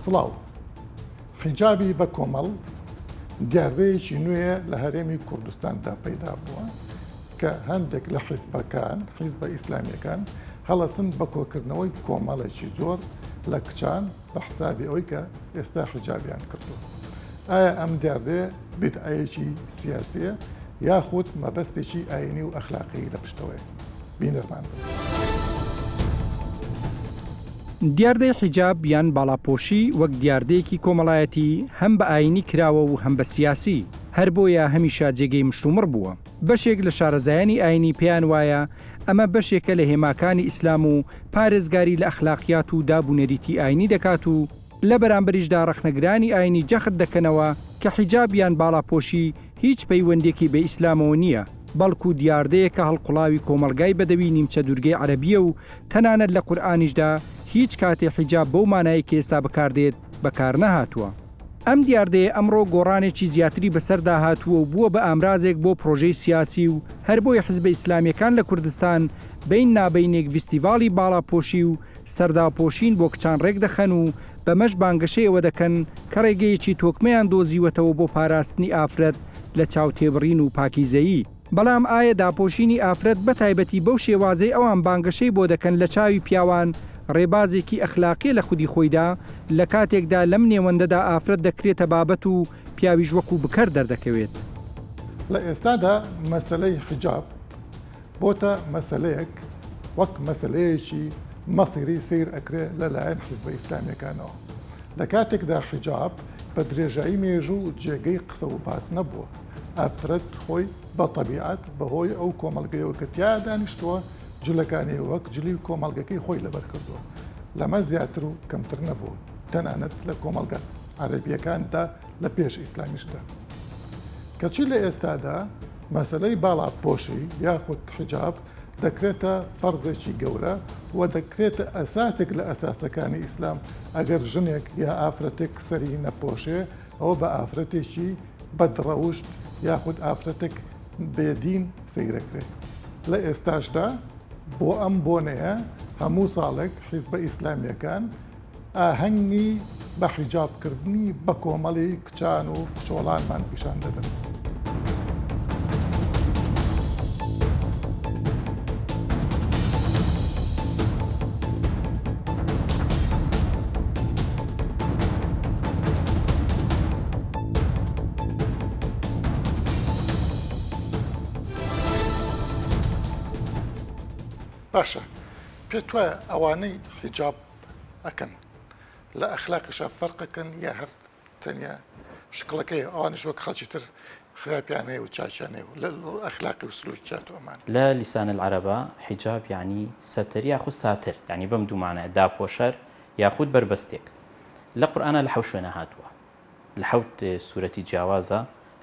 سڵاو حیجابی بە کۆمەڵ دیاردەیەکی نوێیە لە هەرێمی کوردستاندا پەیدا بووە کە هەندێک لە حیزبە ئیسلامیەکان هەڵەسن بە کۆکردنەوەی کۆمەڵێکی زۆر لە کچان بە حسابی ئەوەی کە ئێستا حیجابیان کردووە. ئایا ئەم دیاردەیە بیدعەیەکی سیاسیە یاخود مەبەستێکی ئاینی و ئەخلاقی لە پشتەوەی بینەرمان بن. دیاردەی حیجاب یان باڵاپۆشی وەک دیاردەیەکی کۆمەڵایەتی هەم بە ئاینی کراوە و هەم بە سیاسی هەر بۆیە هەمیشە جێگەی مشتومڕ بووە. بەشێک لە شارەزایانی ئاینی پێیان وایە ئەمە بەشێکە لە هێماکانی ئیسلام و پارێزگاری لە ئەخلاقیات و دابوونەریتی ئاینی دەکات و لە بەرامبەریشدا ڕەخنەگرانی ئاینی جەخت دەکەنەوە کە حیجاب یان باڵاپۆشی هیچ پەیوەندێکی بە ئیسلامەوە نییە، بەڵکو دیاردەیەکە هەڵقوڵاوی کۆمەلگای بەدەوی نیمچە دوورگەی عەرەبیە و تەنانەت لە قورئانیشدا هیچ کاتێ حیجاب بەو مانایی کە ئێستا بەکاردێت بەکار نەهاتووە. ئەم دیاردەیە ئەمڕۆ گۆڕانێکی زیاتری بەسەردا هاتووە و بووە بە ئامرازێک بۆ پرۆژەی سیاسی و هەر بۆی حیزبە ئیسلامیەکان لە کوردستان بین نابینێک ڤیستیڤاڵی باڵاپۆشی و سەرداپۆشین بۆ کچان ڕێک دەخەن و بەمەش بانگەشەیەوە دەکەن کە ڕێگەیەکی تۆکمەیان دۆزیوەتەوە بۆ پاراستنی ئافرەت لە چاوتێبڕین و پاکیزەیی. بەڵام ئایا داپۆشینی ئافرەت بە تایبەتی بەو شێوازەی ئەوان بانگەشەی بۆ دەکەن لە چاوی پیاوان ڕێبازێکی ئەخلاقی لە خودی خۆیدا لە کاتێکدا لەم نێوەندەدا ئافرەت دەکرێتە بابەت و پیاویش وەکو بکەر دەردەکەوێت. لە ئێستادا مەسەلەی حیجاب بۆتە مەسەلەیەک وەک مەسەلەیەکی مەسیری سیر ئەکرێ لەلایەن حیزبە ئیسلامیەکانەوە. لە کاتێکدا حیجاب بە درێژایی مێژوو جێگەی قسە و باس نەبووە. ئافرەت خۆی بە تەبیعەت بەهۆی ئەو کۆمەڵگەیەوە کە تیا دانیشتووە جلەکانی وەک جلی کۆمەڵگەکەی خۆی لەبەر کردووە. لەمە زیاتر و کەمتر نەبووە تەنانەت لە کۆمەڵگە عەرەبیەکاندا لە پێش ئیسلامیشدا. کەچی لە ئێستادا مەسەلەی باڵاپۆشی یاخود حیجاب دەکرێتە فەرزێکی گەورە و دەکرێتە ئەساسێک لە ئەساسەکانی ئیسلام. ئەگەر ژنێک یا ئافرەتێک سەری نەپۆشێ ئەوە بە ئافرەتێکی بەدڕەوشت یاخود ئافرەتێک بێدین سەیرەکرێت. لە ئێستاشدا بۆ ئەم بۆنەیە هەموو ساڵێک حیزبە ئیسلامیەکان ئاهەنگی بە حیجابکردنی بە کۆمەڵی کچان و کچۆڵانمان پیشان دەدەن. باشە پێت وایە ئەوانەی حیجاب ئەکەن لە ئەخلاقیشە فەرقەکەن یا هەر تەنیا شکڵەکەی ئەوانش وەک خەڵکی تر خراپیانەیە و چاچیانەیە و لە ئەخلاقی و سلوکیات و ئەمان. لە لیسان العەرەبە حیجاب یعنی سەتر یاخود ساتر، یعنی بەم دوو مانایە داپۆشەر یاخود بربەستێک. لە قورئانە لە حەوت شوێنە هاتووە، لە حەوت سوورەتی جیاوازە،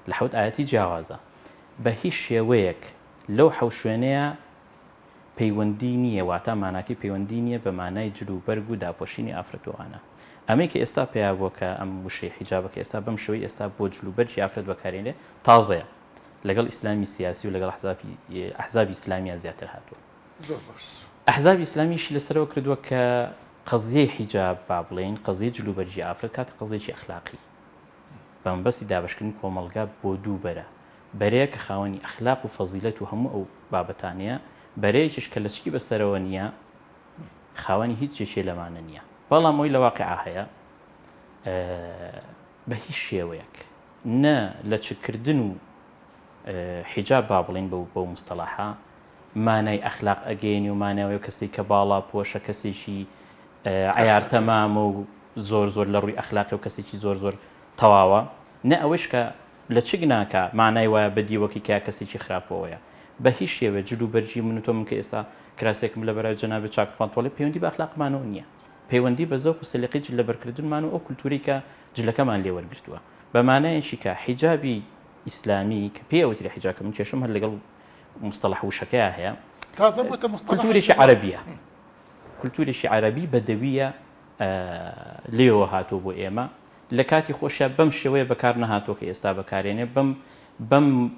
لە حەوت ئاەتی جیاوازە. بە هیچ شێوەیەک لەو حەوت شوێنەیە پەیوەندی نییە، واتە ماناکەی پەیوەندی نییە بە مانای جلو و بەرگ و داپۆشینی ئافرەتوانە. ئەمەی کە ئێستا پێیا بووە کە ئەم وشەی حیجابەکە ئێستا بەم شێوەی ئێستا بۆ جلو و بەرگی ئافرەت بەکارێنێ تازەیە، لەگەڵ ئیسلامی سیاسی و لەگەڵ ئەحزابی ئیسلامیە زیاتر هاتووە. ئەحزابی ئیسلامیشی لەسەرەوە کردووە کە قەزیەی حیجاب با بڵێن قەزیە جلو و بەرگی ئافرەت کاتە قەزیەکی ئەخلاقی بەمبەستی دابەشکردنی کۆمەڵگا بۆ دوو بەرە، بەرەیە کە خاوەنی ئەخلاق و فەزیلەت و هەموو ئەو بابەتانەیە، بەرەیەکیش کە لەچکی بەسەرەوە نییە، خاوەنی هیچ جێشێ لەمانە نییە. بەڵام ئەوی لە واقعە هەیە بە هیچ شێوەیەک نە لە چکردن و حیجاب با بڵێن بەو مستەلاحە مانای ئەخلاق ئەگەیەنی و ماناوی کەسێک کە باڵا پۆشە کەسێکی عیار تەمامە و زۆر زۆر لە ڕووی ئەخلاقی و کەسێکی زۆر زۆر تەواوە، نە ئەوەش کە لە چک ناکە مانای وایە بەدیوەکی کە کەسێکی خراپەوەیە. بە هیچ شێوە جلو بەرجی من و تۆ من کە ئێستا کراسێکم لە بەرای جەنابێت چاک پانتۆڵی پەیوەندی بە ئەخلاقمانەوە نییە، پەیوەندی بە زەوق و سەلیقەی جلە بەرکردنمان و ئەو کولتوری کە جلەکەمان لێ وەرگرتووە. بە مانایەکی کە حیجابی ئیسلامی کە پێی ئەوتری حیجابکە من کێشم هەر لەگەڵ مستەلاح وشەکەیە هەیە، تازە بووتە کولتورێکی عەرەبیە، کولتورێکی عەرەبی بەدەویە لێەوە هاتووە بۆ ئێمە، لە کاتی خۆشیە بەم شێوەیە بەکار نەهاتووە کە ئێستا بەکارێنێ، بەم بەم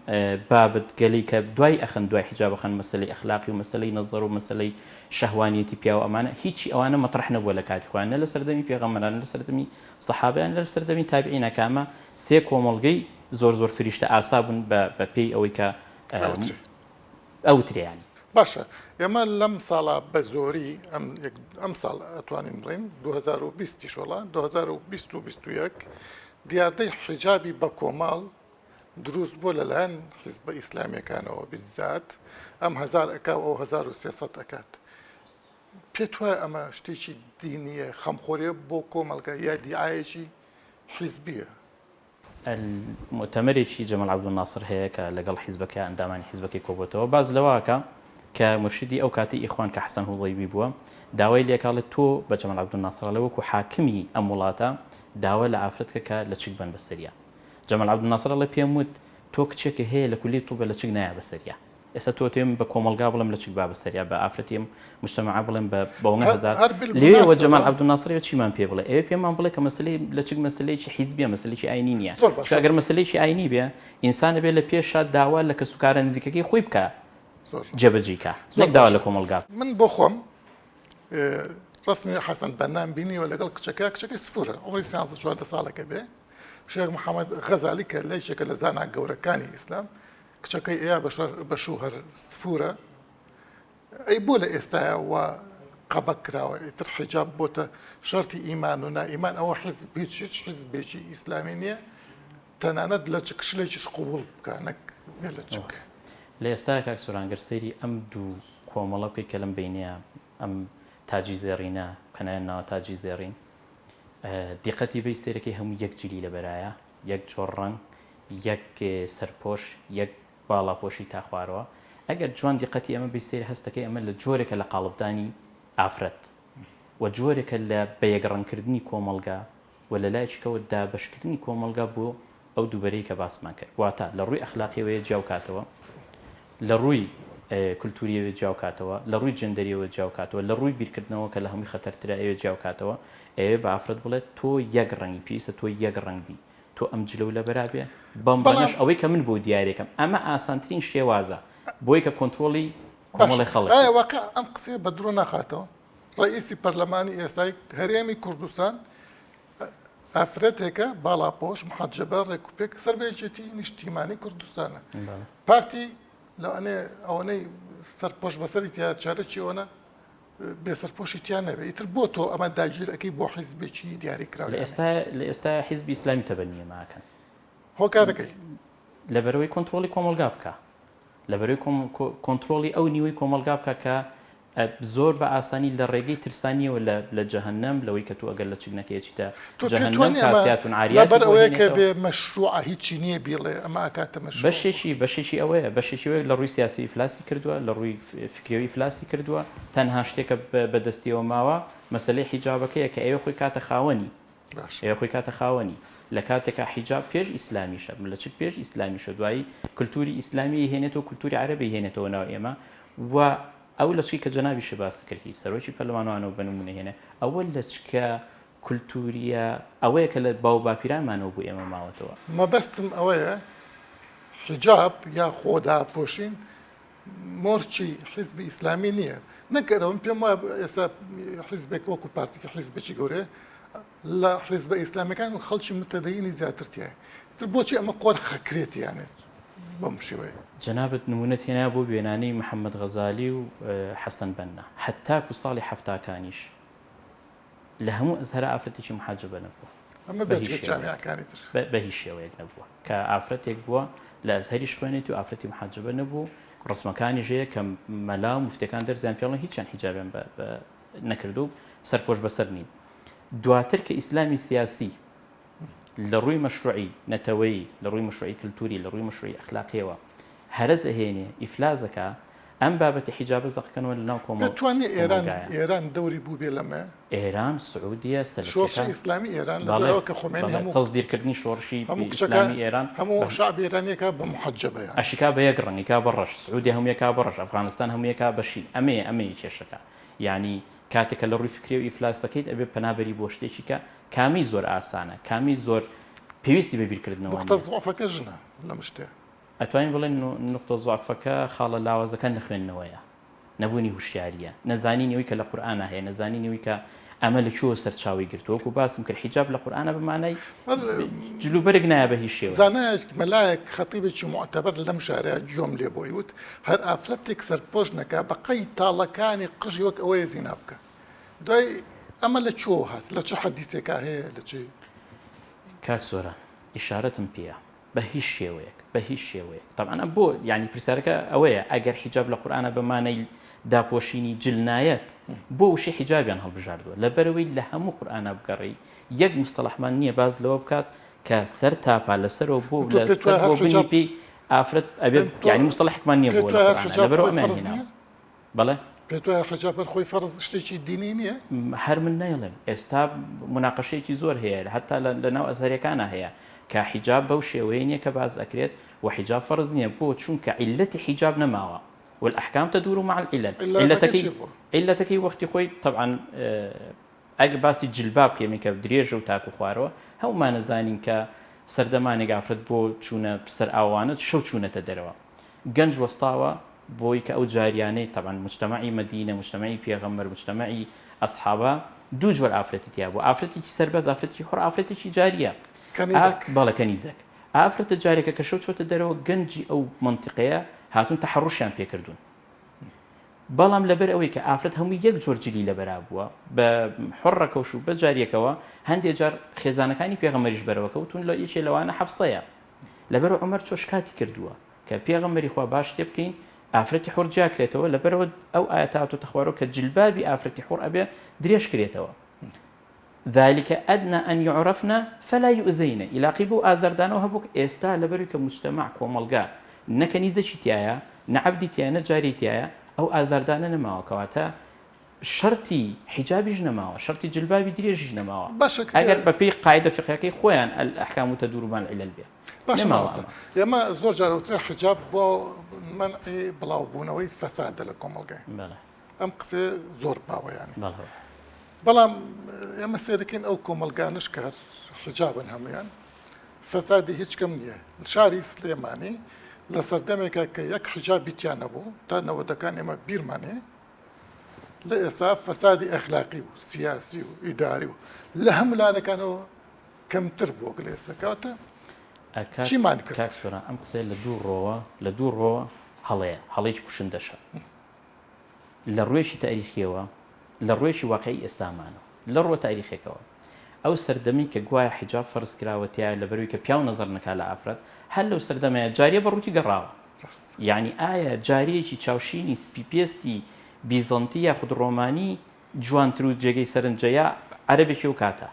بابت گەلی کە دوای ئەخەن دوای حیجاب بخەن مەسلەی ئەخلاقی و مەسلەی نەزەر و مەسلەی شەهوانیەتی پیا و ئەمانە هیچی ئەوانە مەطرح نەبووە لە کاتی خۆیان نە لە سەردەمی پێغەمبەران لە سەردەمی سەحابەیان لە سەردەمی تابعینە کە ئەمە سێ کۆمەڵگەی زۆر فریشتە ئاسا بوون بە پێی ئەوەی کە ئەوتریانی باشە ئێمە لەم ساڵا بە زۆری ئەم ساڵ ئەتوانین بڵین 2020 شۆڵە 2021 دیاردەی حیجابی بە کۆماڵ دروست بۆ لەلایەن حیزبە ئیسلامیەکانەوە بزات ئەم 1000 ئەکا و 1300 ئەکات پێت وایە ئەمە شتێکی دینیە خەمخۆریە بۆ کۆمەڵگە یا دیعایەکی حیزبیە مؤتەمەرێکی جەمال عەبدولناسر هەیە کە لەگەڵ حیزبەکە ئەندامانی حیزبەکەی کۆبووەتەوە باز لەوەکە کە مرشدی ئەو کاتی ئیخوان کە حەسەن هوڵەیبی بووە داوای لێکاڵێت تۆ بە جەمال عەبدولناسر لە وەکو حاکمی ئەم وڵاتە داوا لە ئافرەتکە کە لە چک بن بەسەریا جەمال عەبدولناسر لە پێم وت تۆ کچێکە هەیە لە کولی تۆ بە لە چک نایە بەسەریا ئێستا تۆ تێم بە کۆمەلگا بڵم لە چک با بەسەریا بە ئافرەتیم مجتەمەع بڵێم بە بەوەنە هەزار لێوە جەمال عەبدولناسر چیمان پێ بڵێ ئێوە پێمان بڵێ کە مەسلەی لە چک مەسلەیەکی حیزبیە مەسلەیەکی ئاینی نییە ئەگەر مەسلەیەکی ئاینی بێ ئینسانە بێ لە پێشا داوا لە کەسوکارە نزیکەکەی خۆی بکە جێبەجێکە نەک داوا لە کۆمەلگا من بۆ خۆم ڕسمی حەسەن بەنام بینیوە لەگەڵ کچەکەی سفورە عمری 14 ساڵەکە بێ شێخ محەممەد غەزالی کە لەیشێکە لە زانا گەورەکانی ئیسلام کچەکەی ئەیە بەشوو هەر سفورە ئەی بۆ لە ئێستاەوە قەبەک کراوە ئیتر حیجاب بۆتە شەرتی ئیمان و نائیمان ئەوە حیزب هیچ حیزبێکی ئیسلامی نییە تەنانەت لە چ کشلێکیش قوبوڵ بکە نەک بێ لە چک لە ئێستا کاک سوورانگەر سەیری ئەم دوو کۆمەڵە بکەی کە لەم بینەیە ئەم تاجی زێڕینە کەنایەن ناوە تاجی زێڕین دیقەتی بەی سێرەکەی هەموو یەک جلی لەبەرایە یەک جۆر ڕەنگ یەک سەرپۆش یەک باڵاپۆشی تا خوارەوە ئەگەر جوان دیقەتی ئەمە بەی سێر هەستەکەی ئەمە لە جۆرێکە لە قاڵبدانی ئافرەت و جۆرێکە لە بەیەگەڕانکردنی کۆمەلگا و لە لایەکەوە دابەشکردنی کۆمەلگا بۆ ئەو دووبەرەی کە باسمان کرد واتە لە ڕووی ئەخلاقیەوەیە جیاوکاتەوە لە ڕووی کولتوریەوە جیاوکاتەوە لە ڕووی جەندەریەوە جیاوکاتەوە لە ڕووی بیرکردنەوە کە لە هەمووی خەتەرترە ئەوێ جیاوکاتەوە ئەوێ بە ئافرەت بڵێت تۆ یەک ڕەنگی پێویستە تۆ یەک ڕەنگبی تۆ ئەم جلەو لە بەرابێ بەم ڕەنگەش ئەوەی کە من بۆ دیارێکم ئەمە ئاسانترین شێوازە بۆی کە کۆنتترۆلی کۆمەڵی خەڵک واقع ئەم قسەیە بە درۆ ناخاتەوە ڕئیسی پەرلەمانی ئێستای هەرێمی کوردستان ئافرەتێکە باڵاپۆش محەجەبە ڕێکوپێک سەربەیەکێتی نیشتیمانی کوردستانە پارتی لەوانێ ئەوەنەی سەرپۆش بەسەری تیا چارەکی ئەوەنە بێسەرپۆشی تیان نەبێت ئیتر بۆ تۆ ئەمە داگیرەکەی بۆ حیزبێکی دیاری کراوە لە ئێستا حیزبی ئیسلامی تەبەنیە ماکەن هۆکارەکەی لەبەرەوەی کۆنتترۆلی کۆمەلگا بکە لەبەرەوەی کۆنتترۆلی ئەو نیوەی کۆمەلگا بکە کە زۆر بە ئاسانی لە ڕێگەی ترسانیەوە لە جەهەنەم لەوەی کە تۆ ئەگەر لە چگنەکەیەکیدا جەهەنەم کاسیاتون عاریات لەبەر ئەوەیە کە بێ مەشروع هیچی نییە بیڵێ ئەمە ئاکاتە مەشروع بەشێکی ئەوەیە بەشێکی لە ڕووی سیاسی ئیفلاسی کردووە لە ڕووی فکرەوەی ئیفلاسی کردووە تەنها شتێکە بەدەستیەوە ماوە مەسەلەی حیجابەکەیە کە ئێوە خۆی کاتە خاوەنی ئێوە خۆی کاتە خاوەنی لە کاتێکە حیجاب پێش ئیسلامیشە لە چ پێش ئیسلامیشە دوایی کولتوری ئیسلامی هێنێتەوە کولتوری عەرەبی هێنێتەوە ناو ئێمە و ئەو لە چی کە جەنابیشە باس کردی سەرۆکی پەرلەمانوانەوە بنمونە هێنێ ئەوە لە چکە کولتوریە ئەوەیە کە لە باو باپیرانمانەوە بۆ ئێمە ماوەتەوە مەبەستم ئەوەیە حیجاب یا خۆداپۆشین مۆرچی حیزبی ئیسلامی نییە نەکەرەوەم پێم وایە ئێستا حیزبێک وەکو پارتیکە حیزبێکی گەورەیە لە حیزبە ئیسلامیەکان و خەڵکی متەدەینی زیاترتیایە تر بۆچی ئەمە قۆر خەکرێتیانێت بەم شێوەیە جەنابەت نمونەت هێنا بۆ وێنانەی محەممەد غەزالی و حەسەن بەننا حتاکو ساڵی هەفتاکانیش لە هەموو ئەزهەرە ئافرەتێکی محاجبە نەبووە ئەمە جامیەکانی تر بە هیچ شێوەیەک نەبووە کە ئافرەتێک بووە لە ئەزهەریش خوێنێتی و ئافرەتی محاجبە نەبوو ڕسمەکانی ژەیە کە مەلا و مفتەکان دەرزیان پێڵن هیچیان حیجابیان نەکردو سەرپۆش بەسەر نین دواتر کە ئیسلامی سیاسی لە ڕووی مەشروعی نەتەوەی لە ڕووی مەشروعی کللتوری لە ڕووی مەشروعی ئەخلاقیەوە هەرز ئەهێنێ ئیفلازەکە ئەم بابەتی حیجابە زەقەکەنەوە لە ناو کۆمەڵ دەتوانێت ئێران دەوری بوو بێ لەمە ئێران سعودیە شۆڕشی ئیسلامی ئێران لەوە کە خۆمێنی هەموو تەزدیرکردنی شۆڕشی ئیسلامی ئێران هەموو شعب ئێرانیەکە بە محەجەبەیە ئەشیکا بە یەک ڕەنگیکا بەڕەش سعودی هەموویەکا بەڕەش ئەفغانستان هەموویەکا بەشی ئەمەیە کێشەکە یعنی کاتێکە لە ڕووی فکری و ئیفلاسەکەیت ئەبێ پەنابەری بۆ شتێکی کە کامی زۆر ئاسانە کامی زۆر پێویستی بەبیرکردنەوە مختەزوافەکە ژنە لەم شتێ ئەتوانین بڵێن نقطە زوعفەکە خاڵە لاوازەکە نەخوێندنەوەیە، نەبوونی هوشیاریە، نەزانینەوەی کە لە قورئانە هەیە، نەزانینەوەی کە ئەمە لەکوێوە سەرچاوی گرتووە، وەکو باسم کرد حیجاب لە قورئانە بەمانای جلوبەرێک نایە بە هیچ شێوە. زانایەک مەلایەک خەتیبێکی معتەبەر لەم شارەیە گوێم لێ بۆی وت هەر ئافرەتێک سەرپۆش نەکا بەقەی تاڵەکانی قژی وەک ئەوەیە زینا بکە. دوای ئەمە لە چۆ هات لە چه حەدیثێکا هەیە لە چی؟ کاک سۆران ئیشارەتم پێیە بە هیچ شێوەیەک بە هیچ شێوەیە. طبعاً بۆ یعنی پرسیارەکە ئەوەیە ئەگەر حیجاب لە قورئانە بەمانەی داپۆشینی جلنایەت بۆ وشی حیجابیان هەڵبژاردووە لەبەرەوەی لە هەموو قورئانە بگەڕی یەک مستەڵەحمان نییە باز لەوە بکات کە سەر تاپا لەسەرەوە بۆ لەسەر بۆ بنی پێی ئافرەت ئەبێت یعنی مستەڵەحێکمان نییە بۆ لە قورئانە لەبەرەوە ئەمان هێناوە. بەڵێ پێت وایە حیجاب خۆی فەرز شتێکی دینی نییە؟ هەر من نەیڵێم ئێستا مناقەشەیەکی زۆر هەیە حتا لەناو ئەزهەریەکانە هەیە کە حیجاب بەو شێوەیە نییە کە باز ئەکرێت و حیجاب فەرز نییە بۆ چونکە عیلەتی حیجاب نەماوە والأحكام تدور مع العلل علتەکەی وەختی خۆی طبعا ئەگە باسی جلباب کێمێکە درێژە و تاکو خوارەوە هەمومان نەزانین کە سەردەمانێک ئافرەت بۆ چوونە سەر ئاوانت شەو چوونەتە دەرەوە گەنج وەستاوە بۆی کە ئەو جاریانەی طبعا مجتمعی مدینە مجتمعی پێغەمبەر مجتمعی ئەسحابە دوو جۆر ئافرەتی تیا بوو ئافرەتێکی سەربەز ئافرەتی حڕ ئافرەتێکی جاریە بەڵێ کەنیزەک ئافرەتە جارێکە کە شەو چۆتە دەرەوە گەنجی ئەو منتیقەیە هاتون تەحڕوشیان پێکردوون بەڵام لەبەر ئەوەی کە ئافرەت هەمووی یەک جۆر جلی لەبەرا بووە بە حڕەکەوش و بە جاریەکەوە هەندێک جار خێزانەکانی پێغەمبەریش بەرەوە کەوتون لە یەکێ لەوانە حەفسەیە لەبەر عومەر چۆشکاتی کردووە کە پێغەمبەری خوا باش تێ بکەین ئافرەتی حڕ جیاکرێتەوە لەبەرەوە ئەو ئاەتە هاتووەتە خوارەوە کە جلبابی ئافرەتی حڕ ئەبێ درێژ کرێتەوە ذلك أدنى أن يعرفن فلا يؤذين إلاقي بو آزردانه هبوك إستا لبروك مجتمع كوملقا نكنيزة شتيايا نعبدي تيايا نجاري تيايا أو آزردانا نماوا كواتا شرطي حجابي جنماوا شرطي جلبابي دريج جنماوا أجر ببي قاعدة فقهية خوان الأحكام تدور مع العلل بها باشا يا ما زور جاروتري حجاب بو منع بلاو بونوي فساد لكوملقا بله أم قصي زور باوا يعني بله بەڵام ئێمە سێرەکەین ئەو کۆمەلگانش کە حجابن هەمویان فەسادی هیچ کەم نییە شاری سلێمانی لە سەردەمێکە کە یەک حجابی تیان نەبوو تا نەوەدەکان ئێمە بیرمانێ لە ئێستا فەسادی ئەخلاقی و سیاسی و ئیداری و لە هەمولانەکانەوە کەمتر بووە لە ئێستاکەوتە چیمان کرد ئەم قسەی لە دوو ڕۆوە هەڵەیە هەڵەیەکی کوشندەشە لە ڕوێشی تاریخیەوە لە ڕۆیشی واقعی ئێستامانە لە ڕۆ تاریخێکەوە ئەو سەردەمی کە گوایە حیجاب فەرز کراوەتیایە لە بەروی کە پیاو نەزەر نەکا لە ئافرەت هەر لەو سەردەمەیە جاریە بەڕووتی گەڕاوە یعنی ئایا جاریەکی چاوشینی سپیپێستی بیزەنتی یاخود ڕۆمانی جوانتر و جێگەی سەرنجەیە عەرەبێکی و کاتە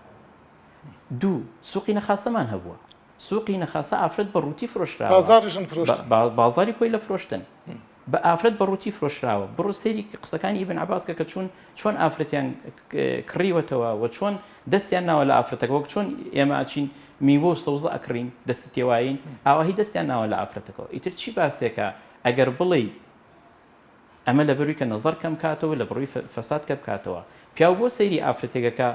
دوو سوقی نەخاسەمان هەبووە سوقی نەخاسە ئافرەت بەڕووتی فرۆشراوە بازاری کۆی لە فرۆشتن بە ئافرەت بەڕووتی فرۆشراوە بڕۆ سەیری قسەکانی ئیبن عەباسکە کە چۆن ئافرەتیان کڕیوەتەوە و چۆن دەستیان ناوە لە ئافرەتەکە وەک چۆن ئێمە ئاچین میوە و سەوزە ئەکڕین دەستی تێوایین ئاوا هی دەستیان ناوە لە ئافرەتەکەەوە ئیتر چی باسێکە ئەگەر بڵێ ئەمە لە بەروی کە نەزەر کەم کاتەوە لە بڕووی فەساد کە بکاتەوە پیاو بۆ سەیری ئافرەتێکەکە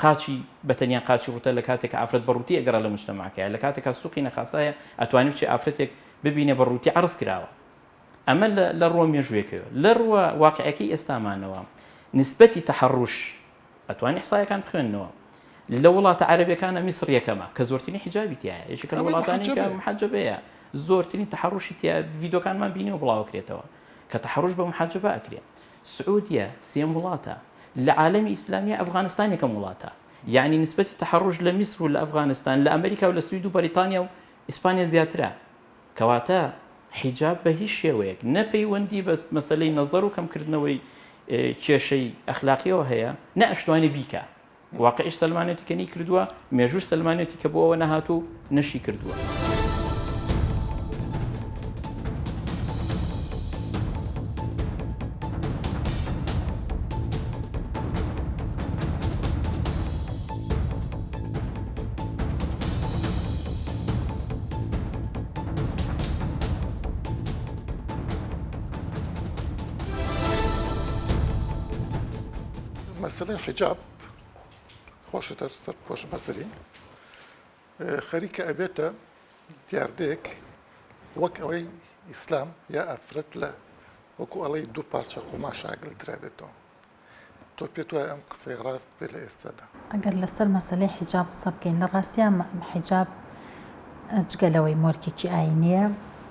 قاچی بەتەنیا قاچی ڕوتە لە کاتێک ئافرەت بەڕووتی ئەگەڕە لە مجتەماعەکەیە لە کاتێکا سوقی نەخاسایە ئەتوانێت بچێ ئافرەتێک ببینێ بەڕووتی عەرز کراوە ئەمە لە ڕۆ مێژوویەکەوە لە ڕوە واقعەکەی ئێستامانەوە نسبەتی تەحەڕوش ئەتوانێت حسایەکان بخوێنەوە لە وڵاتە عەرەبیەکانە میسر یەکەمە کە زۆرترین حیجابی تایە یەکێکە لە وڵاتانی کە محەجەبەیە زۆرترین تەحەڕوشی تایە ڤیدۆکانمان بینیوە بڵاوکرێتەوە کە تەحەڕوش بە محەجەبە ئەکرێت سعودیە سێم وڵاتە لە عالەمی ئیسلامیە ئەفغانستان یەکەم وڵاتە یعنی نسبەتی تەحەڕوش لە میسر و لە ئەفغانستان لە ئەمریکا و لە سوید و بەریتانیا و ئیسپانیا زیاترە کەواتە حیجاب بە هیچ شێوەیەک نەپەیوەندی بە مەسەلەی نەزەر و کەمکردنەوەی کێشەی ئەخلاقیەوە هەیە نە ئەشتوانێ بیکە واقعیش سەلمانێتی کەنی کردووە مێژووش سەلمانێتی کە بۆ ئەوە نەهاتوو نەشی کردووە. مەسەلەی حیجاب خۆشتر سەر پۆش بەسەری خەریکە ئەبێتە دیاردەیەک وەک ئەوەی ئیسلام یا ئەفرەت لە وەکو ئەڵەی دوو پارچە قوماشاگل درابێتەوە تۆ پێت وایە ئەم قسەی ڕاست بێ لە ئێستادا ئەگەر لەسەر مەسلەی حیجاب قسە بکەین لە ڕاستیان حیجاب جگەلەوەی مۆرکێکی ئاینیە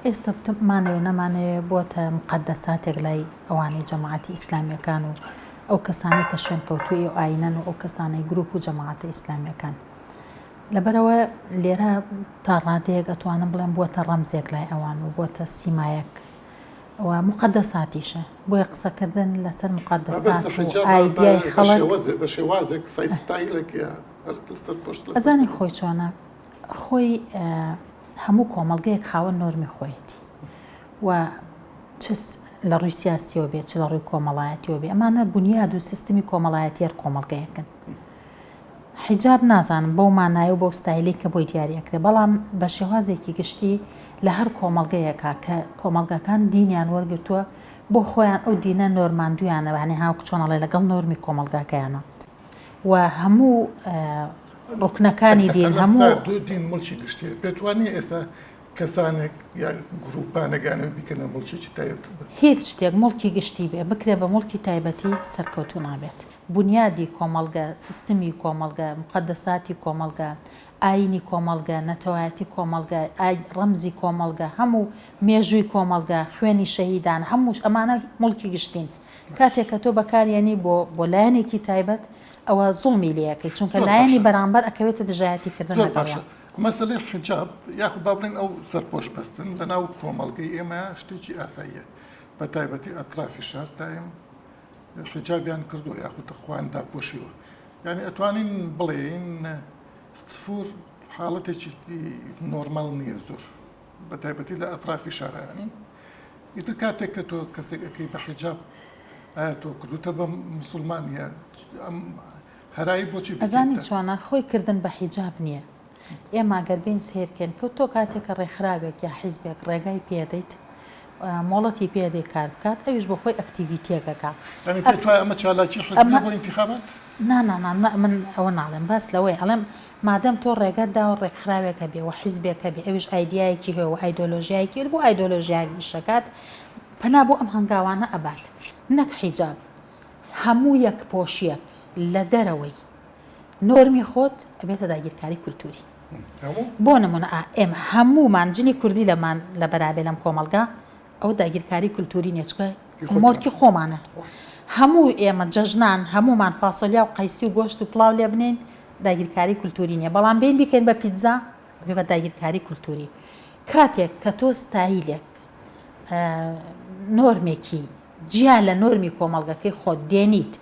ئێستا مانەوێ نەمانەوێ بۆتە مقدەساتێک لای ئەوانەی جەماعەتی ئیسلامیەکان و ئەو کەسانی کە شوێن کەوتوی و ئاینەن و ئەو کەسانەی گروپ و جەماعەتە ئیسلامیەکان لەبەرەوە لێرە تا ڕادەیەک ئەتوانم بڵێم بۆتە ڕەمزێک لای ئەوان و بۆتە سیمایەک و مقدەساتیشە بۆیە قسەکردن لەسەر مقدەسات و ئایدیای خەڵک بە شێوازێک سایستایلێکە لەسەر پشت ئەزانی خۆی چۆنە خۆی هەموو کۆمەڵگەیەک خاوەن نۆرمی خۆیەتی و چ لە ڕووی سیاسیەوە بێت چ لە ڕووی کۆمەڵایەتیەوە بێ ئەمانە بنیاد و سیستمی کۆمەڵایەتی هەر کۆمەڵگەیەکن حیجاب نازانم بەو مانایە و بەو ستایلی کە بۆی دیاریەکرێ بەڵام بە شێوازێکی گشتی لە هەر کۆمەڵگەیەکە کە کۆمەڵگەکان دینیان وەرگرتووە بۆ خۆیان ئەو دینە نۆرماندویانەوانێ هاوک چۆنەڵێ لەگەڵ نۆرمی کۆمەڵگاکەیانە و هەموو ڕوکنەکانی دین هەموو دوو دین مڵکی گشتی پێتوانی ئێستا کەسانێک یا گروپانەگانە بیکەنە مڵکیی تایبەت هیچ شتێک مڵکی گشتی بێ بکرێ بە مڵکی تایبەتی سەرکەوتو نابێت بنیادی کۆمەڵگە سیستمی کۆمەڵگە مقدەساتی کۆمەڵگە ئاینی کۆمەڵگە نەتەوایەتی کۆمەڵگە ڕەمزی کۆمەڵگە هەموو مێژووی کۆمەڵگە خوێنی شەهیدان هەمووش ئەمانە مڵکی گشتین کاتێک کە تۆ بەکارێنی بۆ لایەنێکی تایبەت ئەوە زوڵمی لەکەی چونکە لایەنی بەرامبەر ئەکەوێتە دژایەتیکردن لەگەڵ مەسلەی حجاب یاخود با بڵێن ئەو سەرپۆش بەستن لە ناو کۆمەڵگەی ئێمە شتێکی ئاساییە بە تایبەتی ئەطرافی شار تایم حجابیان کردو یاخود خواندا پۆشیوە یعنی ئەتوانین بڵێن سفور حاڵەتێکی نۆرمال نییە زۆر بە تایبەتی لە ئەطرافی شارانی ئیتر کاتێک کە تۆ کەسێک ئەەکەی بە حجاب ئایا تۆ کردوتە بە مسلمانە ئەم هەرایی بۆچی ئەزانی چۆنە خۆی کردن بە حیجاب نییە ئێمە گەربین سێرکەن کە تۆ کاتێکە ڕێکخراوێک یا حیزبێک ڕێگای پێدەیت مۆڵەتی پێدەی کار بکات ئەویش بە خۆی ئەکتیڤیتێکەکە ئەمە چالاکی حزب بۆ انتخابات من ئەوە ناڵێم باس لەوەی ئەڵێم مادەم تۆ ڕێگەتدا و ڕێکخراوێکە بێ و حیزبێکە بێ ئەویش ئایدیایەکی هەیە و ئایدۆلۆژیایەکی بۆ ئایدۆلۆژیاکی شەکات پەنا بۆ ئەم هەنگاوانە ئەبات نەک حیجاب هەموو یەک پۆشیەک لە دەرەوەی نۆرمی خۆت ئەبێتە داگیرکاری کولتوری بۆ نمونە ئێمە هەمومان جنی کوردی لەمان لە بەرابێ لەم کۆمەڵگا ئەو داگیرکاری کولتوری نێچکە مۆرکی خۆمانە هەموو ئێمە جەژنان هەمومان فاسۆلیا و قەیسی و گۆشت و پڵاو لێ بنین داگیرکاری کولتوری نییە بەڵام بین بیکەین بە پیتزا بێ بە داگیرکاری کولتوری کاتێک کە تۆ ستایلێک نۆرمێکی جیان لە نۆرمی کۆمەڵگەکەی خۆت دێنیت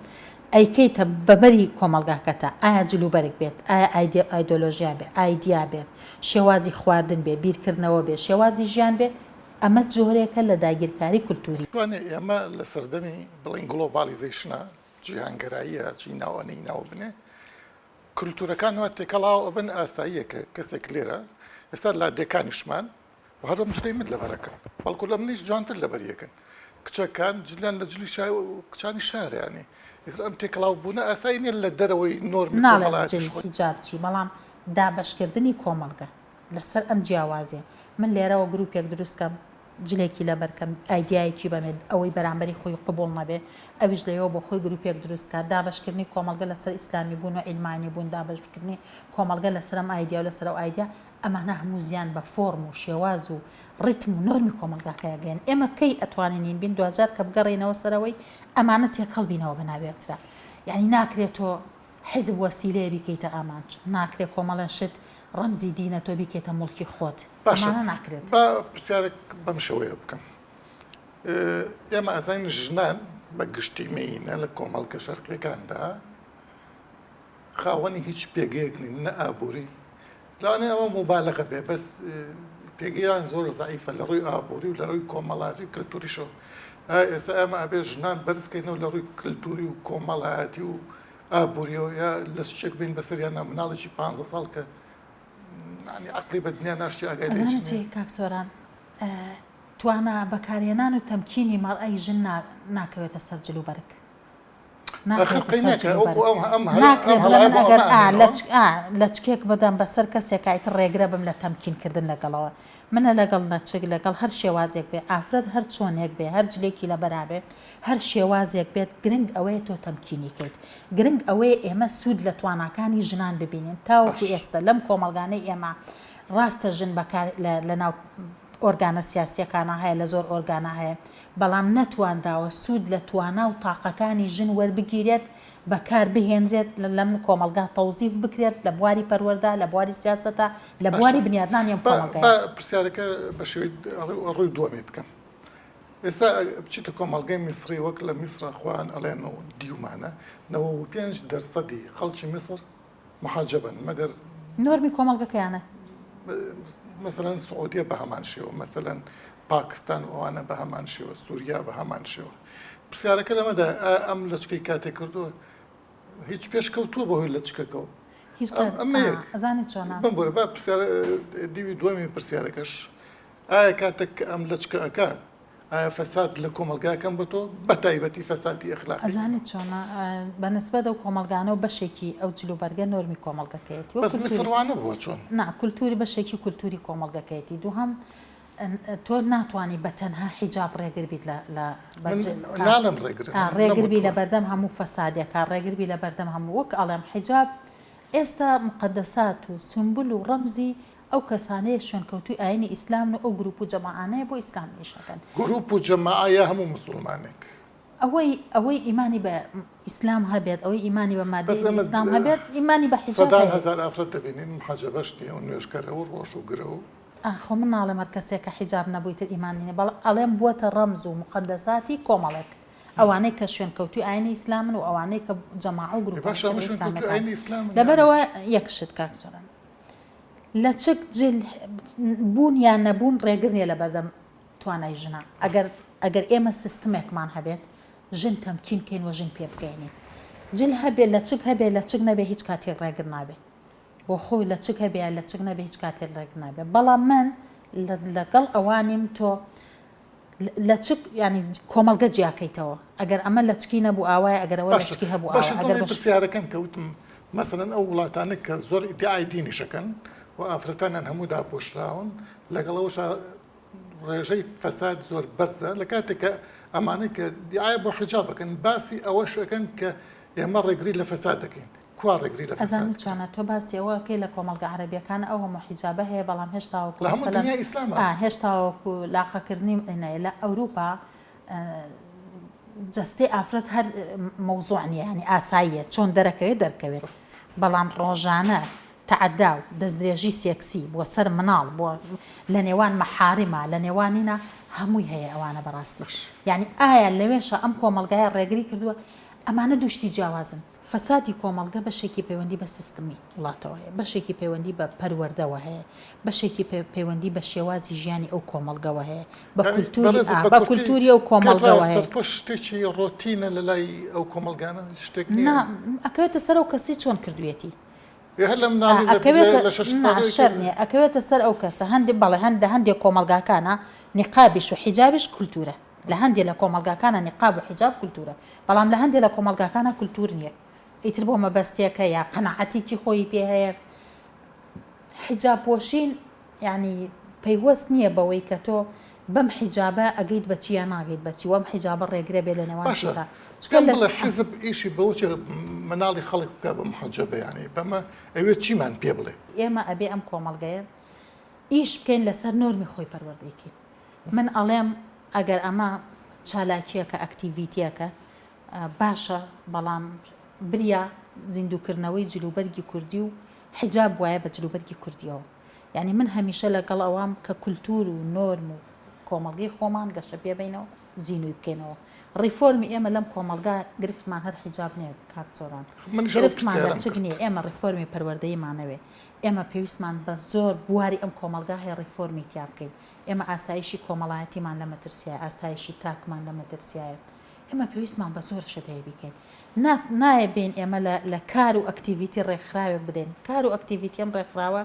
ئەیکەیتە بەبەری کۆمەڵگاکەتە ئایا جلوبەرێک بێت ئایا ئایدۆلۆژیا بێت ئایدیا بێت شێوازی خواردن بێ بیرکردنەوە بێ شێوازی ژیان بێ ئەمە جۆرێکە لە داگیرکاری کولتوری توانێ ئێمە لە سەردەمی بڵین گلۆبالیزیشنە جیهانگەراییە چی ناوانەی ناو بنێ کولتورەکان وە تێکەڵاو ئەبن ئاساییە کە کەسێک لێرە ئێستا لادێکانیشمان و هەروەم جلەی من لەبەرەکەن بەڵکو لە منیش جوانتر لەبەریەکەن کچەکان جلیان لە جلی شای و کچانی شاریانی ئەم تێکەڵاو بوونە ئاسایی نیە لە دەرەوەی نۆرمی حیجابچی بەڵام دابەشکردنی کۆمەڵگە لەسەر ئەم جیاوازیە من لێرەوە گروپێک دروستکەم جلێکی لەبەرکەم ئایدیایەکی بەمێت ئەوەی بەرامبەری خۆی قبول نەبێ ئەویش لەوە بۆ خۆی گروپێک دروستکە دابەشکردنی کۆمەڵگە لەسەر ئیسلامی بوون و ئیلمانی بوون دابەشکردنی کۆمەڵگە لەسەرم ئایدیا و لەسەر ئەو ئایدیا ئەمانە هەموو زیان بە فۆرم و شێواز و ڕیتم و نۆرمی کۆمەڵگاکەیەگەن ئێمە کەی ئەتوانین بین دوجار کە بگەڕێنەوە سەرەوەی ئەمانە تێکەڵبینەوە بەناوێترا یعنی ناکرێت تۆ حیزب وەسیلەیە بیکەیتە ئامانج ناکرێت کۆمەڵە شت ڕەمزی دینە تۆ بیکێتە مڵکی خۆت ئەمانە ناکرێت بە پرسیارێک بەم شێوەیە بکەم ئێمە ئەزانین ژنان بە گشتی مینە لە کۆمەڵگە شەرقیەکاندا خاوەنی هیچ پێگەیەک نین نە ئابووری لەوانێ ئەوە مبالغە بێ بەس پێگەیان زۆر زعیفە لە ڕووی ئابووری و لە ڕووی کۆمەڵاتی و کللتوریشەوە ئێستا ئەمە ئەبێ ژنان بەرزکەینەوە لە ڕووی کللتوری و کۆمەڵایەتی و ئابوووریەوە یا لە شتێک بین بەسەریان مناڵێکی 15 ساڵ کە عقلی بە دنیا ناشتی ئاگای کاکسۆران توانە بەکارهێنان و تەمکینی مەڕئەی ژن ناکەوێتە سەر جلوبەرگ لە چکێک بدەم بەسەر کەسێک ئایتر ڕێگرە بم لە تەمکینکردن لەگەڵەوە منە لەگەڵ نەچک لەگەڵ هەر شێوازێک بێ ئافرەت هەر چۆنێک بێ هەر جلێکی لە بەرابێ هەر شێوازێک بێت گرنگ ئەوەیە تۆ تەمکینیکەیت گرنگ ئەوەیە ئێمە سوود لە تواناکانی ژنان ببینین تاوەکو ئێستا لەم کۆمەلگانەی ئێمە ڕاستە ژن بەکار لە ناو ئۆرگانە سیاسیەکانە هەیە لە زۆر ئۆرگانە هەیە بەڵام نەتوانراوە سوود لە توانا و تاقەکانی ژن وەربگیرێت بەکار بهێنرێت لەم کۆمەلگا تەوزیف بکرێت لە بواری پەروەردا لە بواری سیاسەتە لە بواری بنیادنانی ئەم کۆمەلگایە. پرسیارەکە بە شێوەی ڕووی دووەمی بکەم. ئێستا بچیتە کۆمەلگای میسری وەک لە میسرە خوان ئەڵێن و دیومانە 95% خەڵکی میسر محاجبن مەگەر نۆرمی کۆمەلگەکەیانە مثلا سعودیە بە هەمان شێوە مثلا پاکستان ئەوانە بە هەمان شێوە سووریا بە هەمان شێوە پرسیارەکە لەمەدا ئەم لەچکەی کاتێک کردووە هیچ پێشکەوتووە بە هۆی لەچکەکەەوە ئەزانی چۆنە بم بۆرە با دیوی دووەمی پرسیارەکەش ئایا کاتێک ئەم لەچکە ئەکا ئایا فەساد لە کۆمەلگاکەم بە تۆ بە تایبەتی فەسادی ئەخلاقی ئەزانی چۆنە بەنسبەت ئەو کۆمەلگانە و بەشێکی ئەو جلوبەرگە نۆرمی کۆمەلگەکەیەتی بەس میسڕوانە بووە چۆن نا کولتوری بەشێکی کولتوری کۆمەلگەکەیەتی دووهەم تۆ ناتوانانی بە تەنها حیجاب ڕێگربیت ناڵم ڕێگربی لە بەردەم هەموو فەسادێکە ڕێگربی لە بەردەم هەموو وەک ئەڵێم حیجاب ئێستا مقدسات و سمبول و ڕەمزی ئەو کەسانەیە شوێنکەوتوی ئاینی ئیسلام و ئەو گروپ و جەماعانەیە بۆ ئیسلام نیشەکەن گروپ و جەماعەیە هەموو مسلمانێک ئەوەی ئیمانی بە ئیسلام هەبێت ئەوەی ئیمانی بە مادەی ئیسلام هەبێت ئیمانی بە حیجاب هزار ئافرەت دەبینین محەجەبەش نییە و نوێژکەرە و ڕۆژ و گرە و خۆ من ناڵێم هەر کەسێک کە حیجاب نەبوویتر ئیمانینە بەڵام ئەڵێم بووەتە ڕەمز و مقدساتی کۆمەڵێک ئەوانەی کە شوێنکەوتوی ئاینی ئیسلامن و ئەوانەی کە جەماع و گروپی لەبەرەوە یەکشت کاکسۆران لە چک جل بوون یان نەبوون ڕێگرنیە لە بەردەم توانای ژنە ئەگەر ئێمە سیستمێکمان هەبێت ژن تەمکین کەین و ژن پێ بکەینێ جل هەبێت لە چک هەبێت لە چک نەبێ هیچ کاتێک ڕێگر نابێت بۆ خۆی لە چک هەبێت لە چک نەبێ هیچ کاتێک ڕێگر نابێت بەڵام من لەگەڵ ئەوانیم تۆ لە چک ینی کۆمەلگە جیاکەیتەوە ئەگەر ئەمە لە چکی نەبوو ئاوای ئەگەرەوە لە چکی هەبوو ئەگەر پرسیارەکەم کەوتم مثلا ئەو وڵاتانە کە زۆر ئیدعای دینیشەکەن و ئافرەتانیان هەموو داپۆشراون لەگەڵەوەش ڕێژەی فەساد زۆر بەرزە لە کاتێکە ئەمانەی کە دیعای بۆ حیجاب بکەن باسی ئەوەشەکەن کە ئێمە ڕێگری لە فەساد دەکەین کوا ڕێگری لە ئەزانی چۆنە تۆ باسیەوەکەی لە کۆمەلگە عەرەبیەکان ئەو هەموو حیجابە هەیە بەڵام هێشتاوەکو هێشتاوەکو لاقەکردنی لە ئەوروپا جەستەی ئافرەت هەر مەوزوع نیە ینی ئاساییە چۆن دەرەکەوێت بەڵام ڕۆژانە تعدا و دەستدرێژی سێکسی بۆ سەر مناڵ بۆ لە نێوان مەحارمە لە نێوانینە هەمووی هەیە ئەوانە بەڕاستیش یعنی ئایا لەوێشە ئەم کۆمەلگایە ڕێگری کردووە ئەمانە دوشتی جیاوازن فەسادی کۆمەلگە بەشێکی پەیوەندی بە سیستمی وڵاتەوە هەیە بەشێکی پەیوەندی بە پەروەردەوە هەیە بەشێکی پەیوەندی بە شێوازی ژیانی ئەو کۆمەلگەوە هەیە بە کولتوری ئەو کۆمەلگەوە هەیە شتێکی ڕۆتینە لە لای ئەو کۆمەلگانە شتێک ئەکەوێتە سەر ئەو کەسی چۆن کردوێتی ئەکەوێتە سەر ئەو کەسە هەندێک بەڵێ هەندێک کۆمەلگاکانە نیقابیش و حیجابش کولتورە لە هەندێک لە کۆمەلگاکانە نیقاب و حیجاب کولتورە بەڵام لە هەندێک لە کۆمەلگاکانە کولتور نییە ئیتر بۆ مەبەستیەکە یا قەنەعەتێکی خۆی پێ هەیە حیجاب پۆشین ینی پەیوەست نییە بەوەی کە تۆ بەم حیجابە ئەگەیت بەچی یا ناگەیت بەچی وەم حیجابە ڕێگرە بێ لە نێوانشدا حیزب ئیشی بەوچ مناڵی خەڵک بکە بە محەجەبە ینی بەمە ئەوێت چیمان پێ بڵێ ئێمە ئەبێ ئەم کۆمەلگەیە ئیش بکەین لەسەر نۆرمی خۆی پەروەردەیەکەین من ئەڵێم ئەگەر ئەمە چالاکیەکە ئەکتیڤیتیەکە باشە بەڵام بریا زیندووکردنەوەی جلوبەرگی کوردی و حیجاب وایە بە جلوبەرگی کوردیەوە یعنی من هەمیشە لەگەڵ ئەوام کە کولتور و نۆرم و کۆمەڵگەی خۆمان گەشە پێ بینەوە زیینوی بکەینەوە ڕیفۆرمی ئێمە لەم کۆمەلگا گرفتمان هەر حیجاب نییە کاکچۆران گرفتمان لە چک نییە ئێمە ڕیفۆرمی پەروەردەیمانەوێ ئێمە پێویستمان بە زۆر بواری ئەم کۆمەلگا هەیە ڕیفۆرمی تیا بکەین ئێمە ئاسایشی کۆمەڵایەتیمان لە مەترسیایە ئاسایشی تاکمان لە مەترسیایە ئێمە پێویستمان بە زۆر شتەیە بکەین نایە بین ئێمە لە کار و ئەکتیڤیتی ڕێکخراوێک بدەین کار و ئەکتیڤیتیم ڕێکخراوە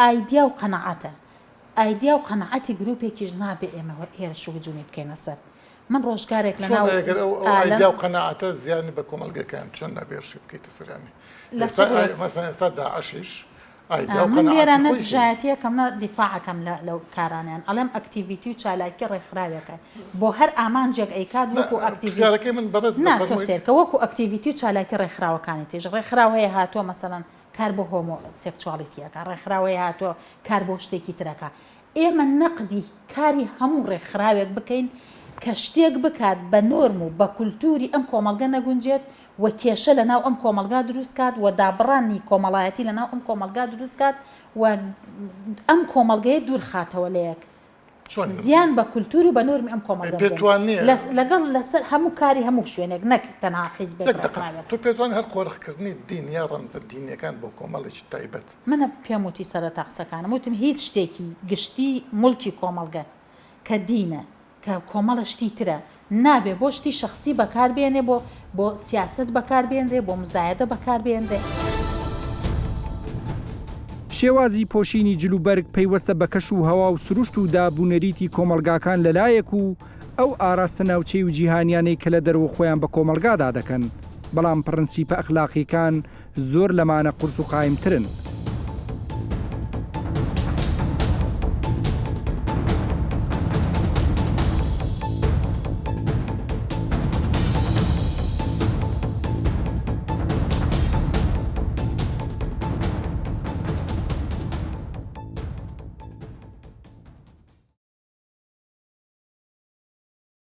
ئایدیا و قەنەعەتە ئایدیا و قەنەعەتی گروپێکیش نابێ ئێمە هێرش و هجومی بکەینە سەر من ڕۆژگارێک لە ناو ئایدیا و قەنەعەتە زیانی بە کۆمەلگەکان چۆن نابێرشی بکەیتە سەرانی مەسەڵەن ئێستا داعشیش من لێرە نەتژایەتیەکەم دیفاعەکەم لەو کارانیان ئەڵێم ئەکتیڤیتی و چالاکی ڕێکخراوەکە بۆ هەر ئامانجێک ئەیکات وەکو ئەکتیڤیتی من بەرز ناتۆ سێرکە وەکو ئەکتیڤیتی و چالاکی ڕێکخراوەکانی تێژ ڕێکخراو هەیە هاتۆ مەسەڵەن کار بۆ هۆمۆ سێکچوالیتیەکە ڕێکخراوەیە هاتۆ کار بۆ شتێکی ترەکە ئێمە نەقدی کاری هەموو ڕێکخراوێک بکەین کە شتێک بکات بە نۆرم و بە کولتوری ئەم کۆمەلگە نەگونجێت و کێشە لە ناو ئەم کۆمەلگا دروست کات و دابڕانی کۆمەڵایەتی لە ناو ئەم کۆمەلگا دروست کات و ئەم کۆمەلگەیە دوور خاتەوە لەیەک زیان بە کولتور و بە نۆرمی ئەم کۆمەلگا لەگەڵ لەسەر هەموو کاری هەموو شوێنێک نەک تەنها حیزبێک تو پێتوانێت هەر قۆڕخکردنی دین یا ڕەمزە دینیەکان بۆ کۆمەڵێکی تایبەت منە پێم وتی سەرەتا قسەکانم وتم هیچ شتێکی گشتی مڵکی کۆمەلگە کە دینە کە کۆمەڵە شتی ترە نابێ بۆ شتی شخصی بەکاربێنێ بۆ سیاست بەکاربێنرێ بۆ مزایەدە بەکاربێنرێ. شێوازی پۆشینی جلوبەرگ پەیوەستە بە کەش و هەوا و سروشت و دابوونەریتی کۆمەلگاکان لەلایەک و ئەو ئاراستە ناوچەی و جیهانیانەی کە لە دەرەوە خۆیان بە کۆمەلگادا دەکەن بەڵام پرەنسیپە ئەخلاقیەکان زۆر لەمانە قورس و قایمترن